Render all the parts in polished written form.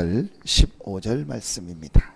14절 15절 말씀입니다.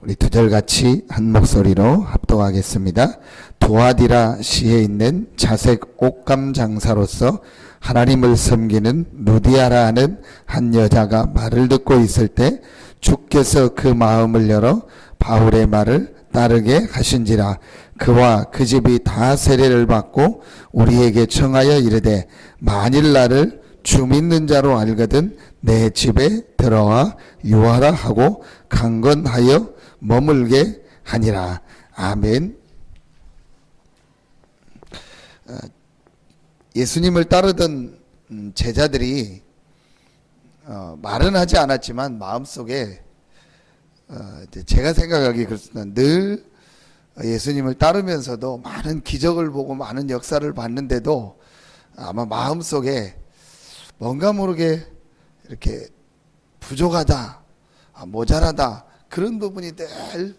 우리 두 절 같이 한 목소리로 합독하겠습니다. 두아디라 시에 있는 자색 옷감 장사로서 하나님을 섬기는 루디아라 하는 한 여자가 말을 듣고 있을 때 주께서 그 마음을 열어 바울의 말을 따르게 하신지라. 그와 그 집이 다 세례를 받고 우리에게 청하여 이르되 만일 나를 주 믿는 자로 알거든 내 집에 들어와 유하라 하고 강건하여 머물게 하니라. 아멘. 예수님을 따르던 제자들이 말은 하지 않았지만 마음속에 제가 생각하기에 그렇습니다. 늘 예수님을 따르면서도 많은 기적을 보고 많은 역사를 봤는데도 아마 마음속에 뭔가 모르게 이렇게 부족하다, 모자라다 그런 부분이 늘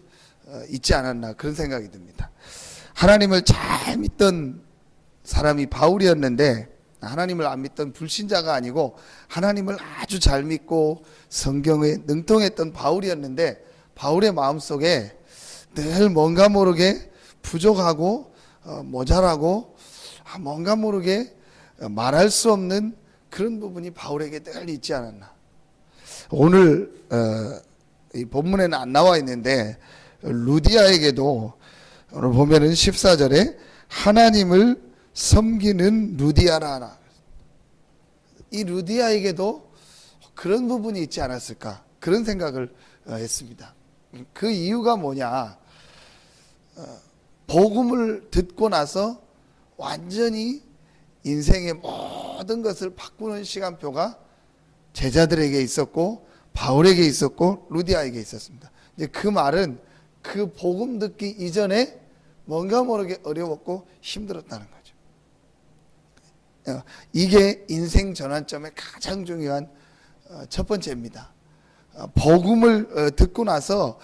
있지 않았나 그런 생각이 듭니다. 하나님을 잘 믿던 사람이 바울이었는데 하나님을 안 믿던 불신자가 아니고 하나님을 아주 잘 믿고 성경에 능통했던 바울이었는데 바울의 마음속에 늘 뭔가 모르게 부족하고 모자라고 뭔가 모르게 말할 수 없는 그런 부분이 바울에게 늘 있지 않았나. 오늘 이 본문에는 안 나와 있는데 루디아에게도 오늘 보면은 14절에 하나님을 섬기는 루디아라 하나. 이 루디아에게도 그런 부분이 있지 않았을까 그런 생각을 했습니다. 그 이유가 뭐냐, 복음을 듣고 나서 완전히 인생의 모든 것을 바꾸는 시간표가 제자들에게 있었고 바울에게 있었고 루디아에게 있었습니다. 이제 그 말은 그 복음 듣기 이전에 뭔가 모르게 어려웠고 힘들었다는 거죠. 이게 인생 전환점의 가장 중요한 첫 번째입니다. 복음을 듣고 나서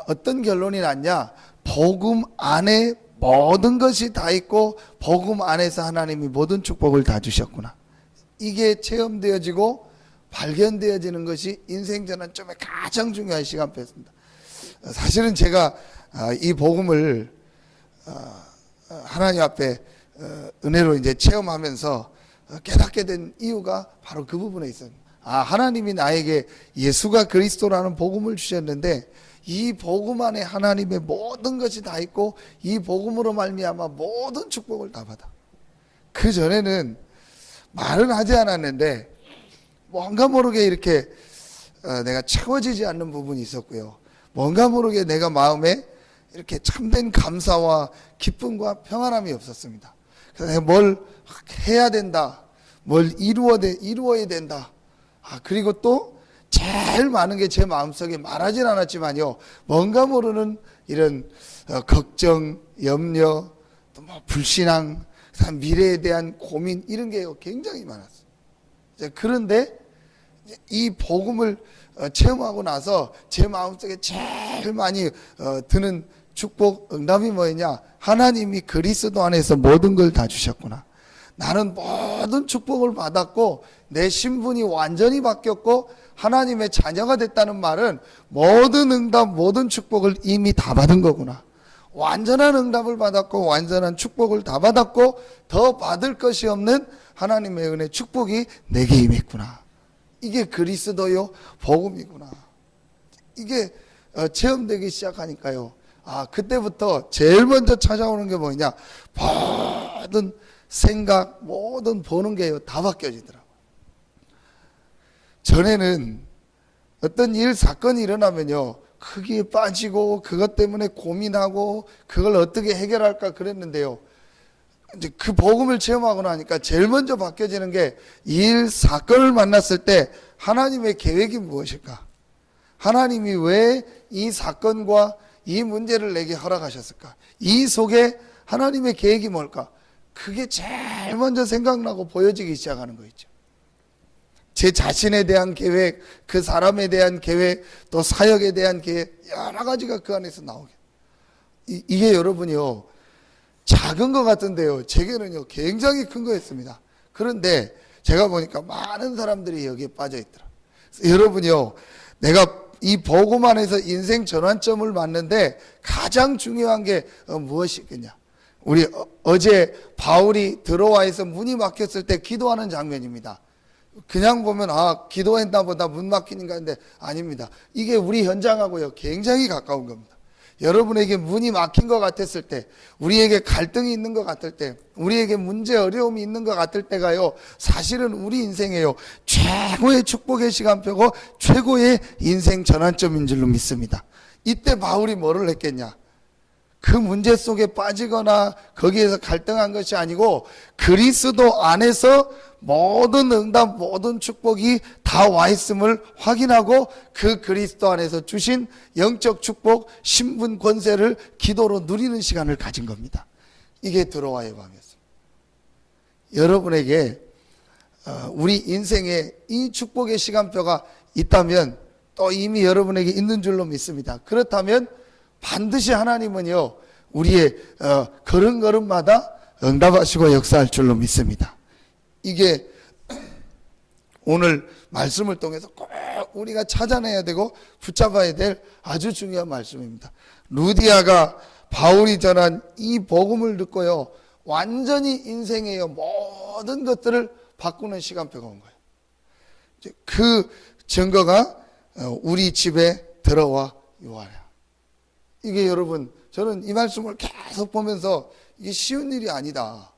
어떤 결론이 났냐, 복음 안에 모든 것이 다 있고 복음 안에서 하나님이 모든 축복을 다 주셨구나. 이게 체험되어지고 발견되어지는 것이 인생 전환점의 가장 중요한 시간표였습니다. 사실은 제가 이 복음을 하나님 앞에 은혜로 이제 체험하면서 깨닫게 된 이유가 바로 그 부분에 있습니다. 하나님이 나에게 예수가 그리스도라는 복음을 주셨는데 이 복음 안에 하나님의 모든 것이 다 있고 이 복음으로 말미암아 모든 축복을 다 받아. 그 전에는 말은 하지 않았는데 뭔가 모르게 이렇게 내가 채워지지 않는 부분이 있었고요. 뭔가 모르게 내가 마음에 이렇게 참된 감사와 기쁨과 평안함이 없었습니다. 그래서 뭘 해야 된다, 뭘 이루어야 된다. 그리고 또 제일 많은 게 제 마음속에 말하진 않았지만요, 뭔가 모르는 이런 걱정, 염려, 또 뭐 불신앙, 미래에 대한 고민 이런 게 굉장히 많았어요. 그런데 이 복음을 체험하고 나서 제 마음속에 제일 많이 드는 축복 응답이 뭐였냐, 하나님이 그리스도 안에서 모든 걸 다 주셨구나. 나는 모든 축복을 받았고 내 신분이 완전히 바뀌었고 하나님의 자녀가 됐다는 말은 모든 응답, 모든 축복을 이미 다 받은 거구나. 완전한 응답을 받았고 완전한 축복을 다 받았고 더 받을 것이 없는 하나님의 은혜, 축복이 내게 임했구나. 이게 그리스도요 복음이구나. 이게 체험되기 시작하니까요, 그때부터 제일 먼저 찾아오는 게 뭐냐, 모든 생각, 모든 보는 게요 다 바뀌어지더라고요. 전에는 어떤 일, 사건이 일어나면요 크기에 빠지고 그것 때문에 고민하고 그걸 어떻게 해결할까 그랬는데요, 이제 그 복음을 체험하고 나니까 제일 먼저 바뀌어지는 게 일, 사건을 만났을 때 하나님의 계획이 무엇일까? 하나님이 왜 이 사건과 이 문제를 내게 허락하셨을까? 이 속에 하나님의 계획이 뭘까? 그게 제일 먼저 생각나고 보여지기 시작하는 거 있죠. 제 자신에 대한 계획, 그 사람에 대한 계획, 또 사역에 대한 계획, 여러 가지가 그 안에서 나오게. 이게 여러분이요 작은 것 같은데요 제게는요 굉장히 큰 거였습니다. 그런데 제가 보니까 많은 사람들이 여기에 빠져 있더라. 여러분요, 내가 이 복음 안에서 인생 전환점을 맞는데 가장 중요한 게 무엇이겠냐? 우리 어제 바울이 들어와서 문이 막혔을 때 기도하는 장면입니다. 그냥 보면 기도했나 보다 문 막히는가 했는데 아닙니다. 이게 우리 현장하고요 굉장히 가까운 겁니다. 여러분에게 문이 막힌 것 같았을 때, 우리에게 갈등이 있는 것 같을 때, 우리에게 문제 어려움이 있는 것 같을 때가요 사실은 우리 인생에요 최고의 축복의 시간표고 최고의 인생 전환점인 줄로 믿습니다. 이때 바울이 뭐를 했겠냐? 그 문제 속에 빠지거나 거기에서 갈등한 것이 아니고 그리스도 안에서 모든 응답, 모든 축복이 다 와 있음을 확인하고 그 그리스도 안에서 주신 영적 축복, 신분, 권세를 기도로 누리는 시간을 가진 겁니다. 이게 들어와의 밤이었습니다. 여러분에게 우리 인생에 이 축복의 시간표가 있다면 또 이미 여러분에게 있는 줄로 믿습니다. 그렇다면 반드시 하나님은요 우리의 걸음걸음마다 응답하시고 역사할 줄로 믿습니다. 이게 오늘 말씀을 통해서 꼭 우리가 찾아내야 되고 붙잡아야 될 아주 중요한 말씀입니다. 루디아가 바울이 전한 이 복음을 듣고요 완전히 인생의 모든 것들을 바꾸는 시간표가 온 거예요. 그 증거가 우리 집에 들어와 유하라. 이게 여러분, 저는 이 말씀을 계속 보면서 이게 쉬운 일이 아니다.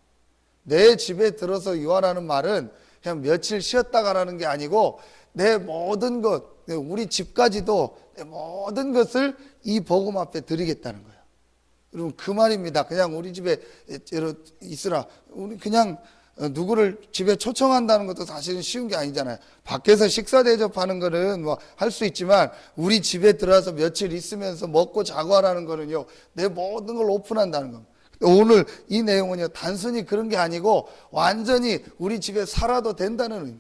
내 집에 들어서 유하라는 말은 그냥 며칠 쉬었다 가라는 게 아니고 내 모든 것, 우리 집까지도 내 모든 것을 이 복음 앞에 드리겠다는 거예요. 여러분, 그 말입니다. 그냥 우리 집에 있으라. 우리 그냥 누구를 집에 초청한다는 것도 사실은 쉬운 게 아니잖아요. 밖에서 식사 대접하는 거는 뭐 할 수 있지만 우리 집에 들어와서 며칠 있으면서 먹고 자고 하라는 거는요 내 모든 걸 오픈한다는 겁니다. 오늘 이 내용은요 단순히 그런 게 아니고 완전히 우리 집에 살아도 된다는 의미.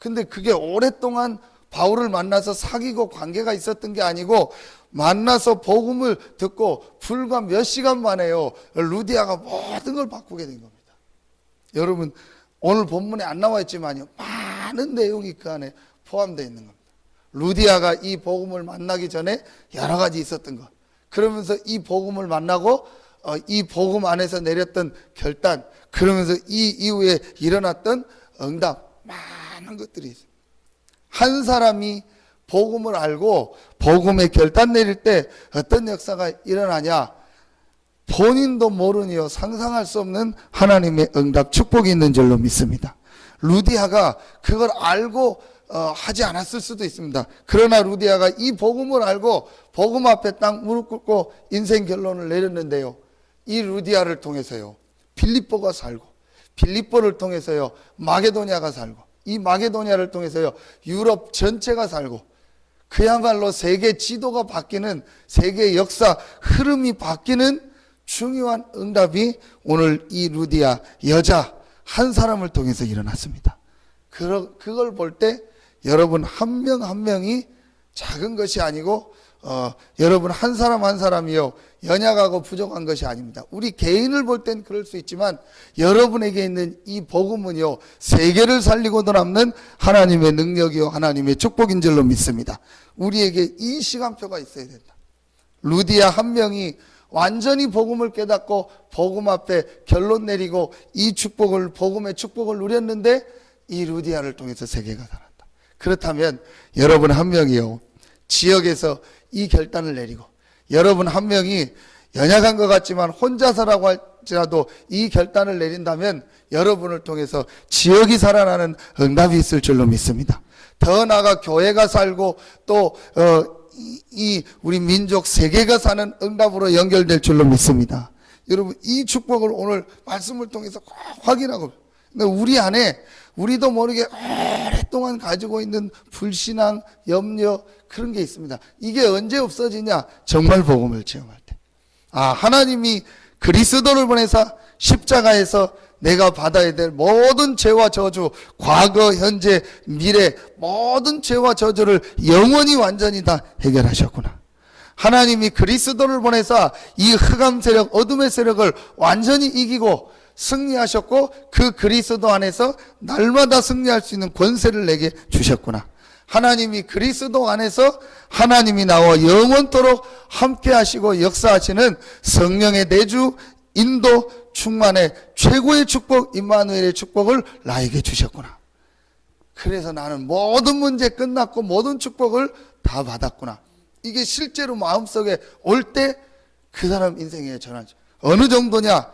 근데 그게 오랫동안 바울을 만나서 사귀고 관계가 있었던 게 아니고 만나서 복음을 듣고 불과 몇 시간 만에요 루디아가 모든 걸 바꾸게 된 겁니다. 여러분, 오늘 본문에 안 나와 있지만요 많은 내용이 그 안에 포함되어 있는 겁니다. 루디아가 이 복음을 만나기 전에 여러 가지 있었던 것, 그러면서 이 복음을 만나고 이 복음 안에서 내렸던 결단, 그러면서 이 이후에 일어났던 응답, 많은 것들이 있습니다. 한 사람이 복음을 알고 복음의 결단 내릴 때 어떤 역사가 일어나냐, 본인도 모르니요 상상할 수 없는 하나님의 응답, 축복이 있는 줄로 믿습니다. 루디아가 그걸 알고 하지 않았을 수도 있습니다. 그러나 루디아가 이 복음을 알고 복음 앞에 딱 무릎 꿇고 인생 결론을 내렸는데요, 이 루디아를 통해서요 빌립보가 살고, 빌립보를 통해서요 마게도냐가 살고, 이 마게도냐를 통해서요 유럽 전체가 살고, 그야말로 세계 지도가 바뀌는, 세계 역사 흐름이 바뀌는 중요한 응답이 오늘 이 루디아 여자 한 사람을 통해서 일어났습니다. 그걸 볼 때 여러분 한 명 한 명이 작은 것이 아니고 여러분 한 사람 한 사람이요 연약하고 부족한 것이 아닙니다. 우리 개인을 볼 땐 그럴 수 있지만 여러분에게 있는 이 복음은요 세계를 살리고도 남는 하나님의 능력이요 하나님의 축복인 줄로 믿습니다. 우리에게 이 시간표가 있어야 된다. 루디아 한 명이 완전히 복음을 깨닫고 복음 앞에 결론 내리고 이 축복을, 복음의 축복을 누렸는데 이 루디아를 통해서 세계가 살았다. 그렇다면 여러분 한 명이요 지역에서 이 결단을 내리고, 여러분 한 명이 연약한 것 같지만 혼자서라고 할지라도 이 결단을 내린다면 여러분을 통해서 지역이 살아나는 응답이 있을 줄로 믿습니다. 더 나아가 교회가 살고 또 이 우리 민족 세계가 사는 응답으로 연결될 줄로 믿습니다. 여러분 이 축복을 오늘 말씀을 통해서 꼭 확인하고, 우리 안에 우리도 모르게 오랫동안 가지고 있는 불신앙, 염려, 그런 게 있습니다. 이게 언제 없어지냐? 정말 복음을 체험할 때. 하나님이 그리스도를 보내사 십자가에서 내가 받아야 될 모든 죄와 저주, 과거, 현재, 미래 모든 죄와 저주를 영원히 완전히 다 해결하셨구나. 하나님이 그리스도를 보내사 이 흑암 세력, 어둠의 세력을 완전히 이기고 승리하셨고 그 그리스도 안에서 날마다 승리할 수 있는 권세를 내게 주셨구나. 하나님이 그리스도 안에서 하나님이 나와 영원토록 함께 하시고 역사하시는 성령의 내주 인도 충만의 최고의 축복 임마누엘의 축복을 나에게 주셨구나. 그래서 나는 모든 문제 끝났고 모든 축복을 다 받았구나. 이게 실제로 마음속에 올 때 그 사람 인생의 전환점. 어느 정도냐?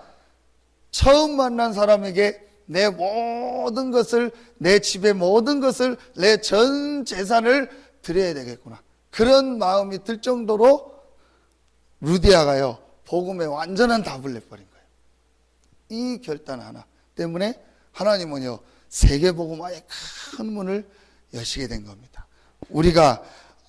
처음 만난 사람에게 내 모든 것을, 내 집의 모든 것을, 내 전 재산을 드려야 되겠구나. 그런 마음이 들 정도로 루디아가요, 복음에 완전한 답을 내버린 거예요. 이 결단 하나 때문에 하나님은요, 세계복음화의 큰 문을 여시게 된 겁니다. 우리가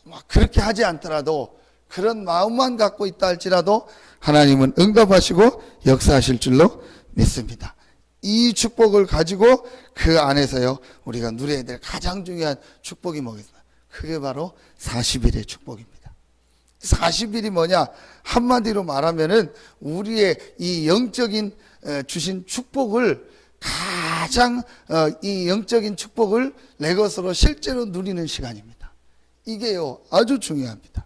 막 그렇게 하지 않더라도 그런 마음만 갖고 있다 할지라도 하나님은 응답하시고 역사하실 줄로 믿습니다. 이 축복을 가지고 그 안에서요, 우리가 누려야 될 가장 중요한 축복이 뭐겠어요? 그게 바로 40일의 축복입니다. 40일이 뭐냐? 한마디로 말하면은 우리의 이 영적인 주신 축복을 가장 이 영적인 축복을 내 것으로 실제로 누리는 시간입니다. 이게요, 아주 중요합니다.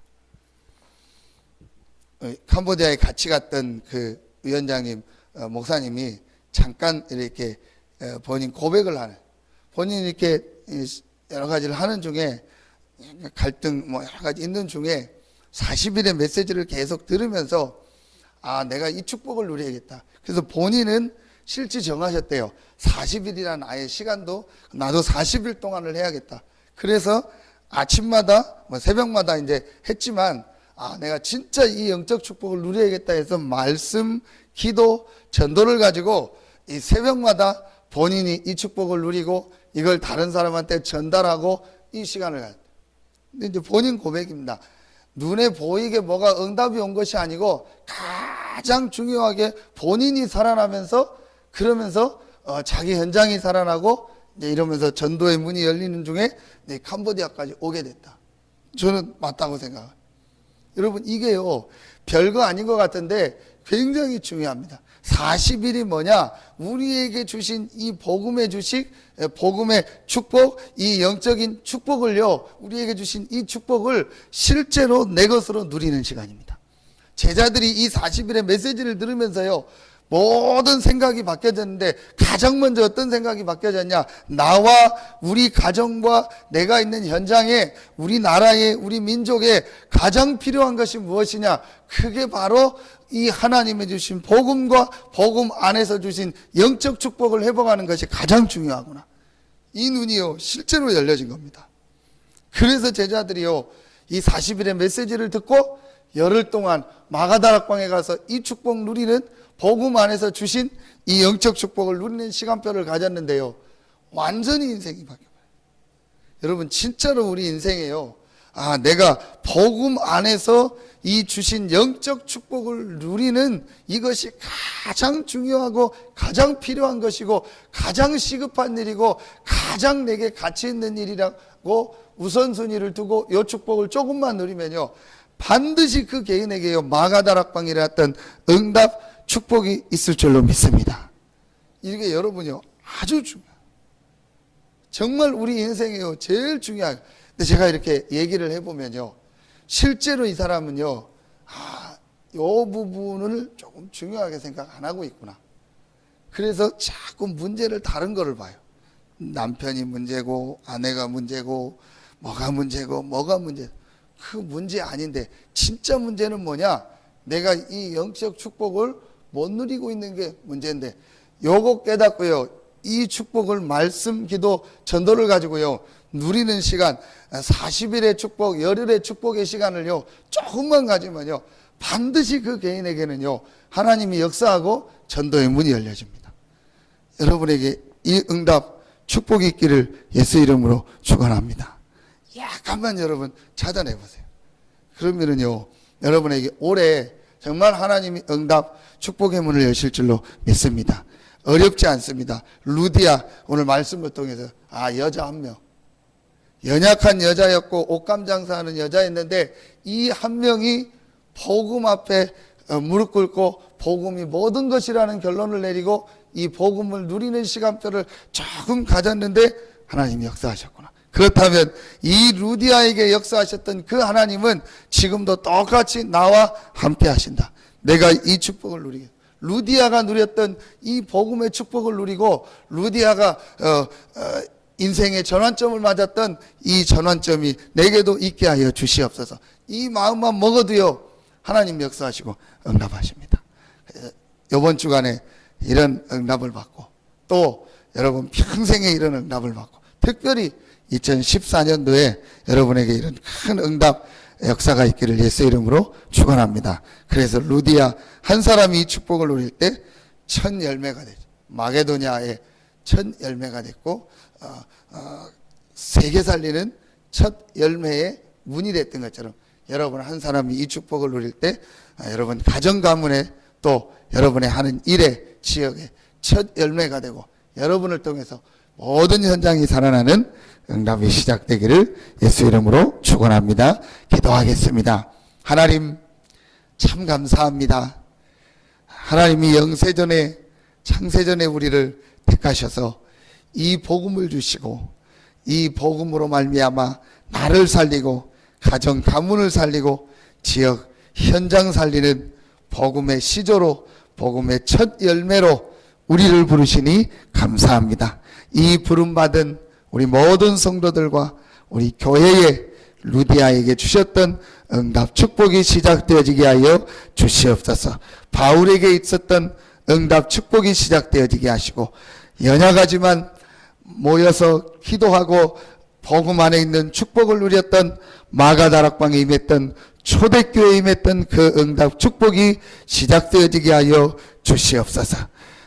캄보디아에 같이 갔던 그 위원장님, 목사님이 잠깐 이렇게 본인 고백을 하는, 본인이 이렇게 여러 가지를 하는 중에 갈등 뭐 여러 가지 있는 중에 40일의 메시지를 계속 들으면서 아, 내가 이 축복을 누려야겠다. 그래서 본인은 실제 정하셨대요. 40일이라는 아예 시간도 나도 40일 동안을 해야겠다. 그래서 아침마다 뭐 새벽마다 이제 했지만 아, 내가 진짜 이 영적 축복을 누려야겠다 해서 말씀, 기도, 전도를 가지고 이 새벽마다 본인이 이 축복을 누리고 이걸 다른 사람한테 전달하고 이 시간을 가졌다. 근데 이제 본인 고백입니다. 눈에 보이게 뭐가 응답이 온 것이 아니고 가장 중요하게 본인이 살아나면서 그러면서 자기 현장이 살아나고 이제 이러면서 전도의 문이 열리는 중에 캄보디아까지 오게 됐다. 저는 맞다고 생각합니다. 여러분 이게요 별거 아닌 것 같은데 굉장히 중요합니다. 40일이 뭐냐? 우리에게 주신 이 복음의 주식, 복음의 축복, 이 영적인 축복을요, 우리에게 주신 이 축복을 실제로 내 것으로 누리는 시간입니다. 제자들이 이 40일의 메시지를 들으면서요, 모든 생각이 바뀌어졌는데 가장 먼저 어떤 생각이 바뀌어졌냐? 나와 우리 가정과 내가 있는 현장에 우리 나라에 우리 민족에 가장 필요한 것이 무엇이냐? 그게 바로 이 하나님의 주신 복음과 복음 안에서 주신 영적 축복을 회복하는 것이 가장 중요하구나. 이 눈이요 실제로 열려진 겁니다. 그래서 제자들이요 이 40일의 메시지를 듣고 열흘 동안 마가다락방에 가서 이 축복 누리는 복음 안에서 주신 이 영적 축복을 누리는 시간표를 가졌는데요, 완전히 인생이 바뀌어요. 여러분 진짜로 우리 인생에요, 아 내가 복음 안에서 이 주신 영적 축복을 누리는 이것이 가장 중요하고 가장 필요한 것이고 가장 시급한 일이고 가장 내게 가치 있는 일이라고 우선순위를 두고 이 축복을 조금만 누리면요, 반드시 그 개인에게요 마가다락방이라 했던 응답 축복이 있을 줄로 믿습니다. 이게 여러분요 아주 중요해요. 정말 우리 인생에요 제일 중요한. 근데 제가 이렇게 얘기를 해보면요, 실제로 이 사람은요, 이 부분을 조금 중요하게 생각 안 하고 있구나. 그래서 자꾸 문제를 다른 거를 봐요. 남편이 문제고 아내가 문제고 뭐가 문제고 뭐가 문제. 그 문제 아닌데 진짜 문제는 뭐냐? 내가 이 영적 축복을 못 누리고 있는 게 문제인데, 요거 깨닫고요 이 축복을 말씀, 기도, 전도를 가지고요 누리는 시간, 40일의 축복, 열흘의 축복의 시간을요 조금만 가지면요 반드시 그 개인에게는요 하나님이 역사하고 전도의 문이 열려집니다. 여러분에게 이 응답 축복이 있기를 예수 이름으로 축원합니다. 약간만 여러분 찾아내 보세요. 그러면은요 여러분에게 올해 정말 하나님이 응답 축복의 문을 여실 줄로 믿습니다. 어렵지 않습니다. 루디아 오늘 말씀을 통해서 여자 한 명, 연약한 여자였고 옷감 장사하는 여자였는데 이 한 명이 복음 앞에 무릎 꿇고 복음이 모든 것이라는 결론을 내리고 이 복음을 누리는 시간표를 조금 가졌는데 하나님이 역사하셨구나. 그렇다면 이 루디아에게 역사하셨던 그 하나님은 지금도 똑같이 나와 함께 하신다. 내가 이 축복을 누리게. 루디아가 누렸던 이 복음의 축복을 누리고 루디아가 인생의 전환점을 맞았던 이 전환점이 내게도 있게 하여 주시옵소서. 이 마음만 먹어도요 하나님 역사하시고 응답하십니다. 이번 주간에 이런 응답을 받고 또 여러분 평생에 이런 응답을 받고 특별히 2014년도에 여러분에게 이런 큰 응답 역사가 있기를 예수 이름으로 축원합니다. 그래서 루디아 한 사람이 이 축복을 누릴 때 첫 열매가 되죠. 마게도냐의 첫 열매가 됐고 세계 살리는 첫 열매의 문이 됐던 것처럼 여러분 한 사람이 이 축복을 누릴 때 여러분 가정 가문에 또 여러분의 하는 일에 지역에 첫 열매가 되고 여러분을 통해서 모든 현장이 살아나는 응답이 시작되기를 예수 이름으로 축원합니다. 기도하겠습니다. 하나님 참 감사합니다. 하나님이 영세전에 창세전에 우리를 택하셔서 이 복음을 주시고 이 복음으로 말미암아 나를 살리고 가정 가문을 살리고 지역 현장 살리는 복음의 시조로 복음의 첫 열매로 우리를 부르시니 감사합니다. 이 부름받은 우리 모든 성도들과 우리 교회의 루디아에게 주셨던 응답 축복이 시작되어지게 하여 주시옵소서. 바울에게 있었던 응답 축복이 시작되어지게 하시고 연약하지만 모여서 기도하고 복음 안에 있는 축복을 누렸던 마가다락방에 임했던 초대교회에 임했던 그 응답 축복이 시작되어지게 하여 주시옵소서.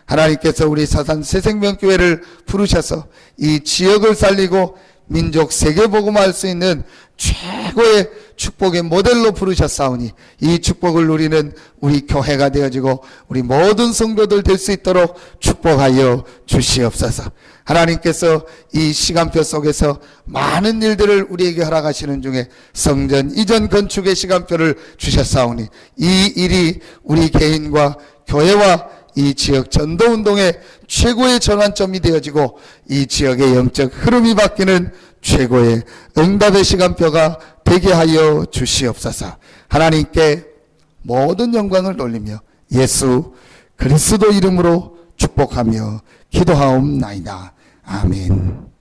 하나님께서 우리 사산 새생명교회를 부르셔서 이 지역을 살리고 민족 세계복음화할 수 있는 최고의 축복의 모델로 부르셨사오니 이 축복을 누리는 우리 교회가 되어지고 우리 모든 성도들 될 수 있도록 축복하여 주시옵소서. 하나님께서 이 시간표 속에서 많은 일들을 우리에게 허락하시는 중에 성전 이전 건축의 시간표를 주셨사오니 이 일이 우리 개인과 교회와 이 지역 전도운동의 최고의 전환점이 되어지고 이 지역의 영적 흐름이 바뀌는 최고의 응답의 시간표가 되게 하여 주시옵소서. 하나님께 모든 영광을 돌리며 예수 그리스도 이름으로 축복하며 기도하옵나이다. 아멘.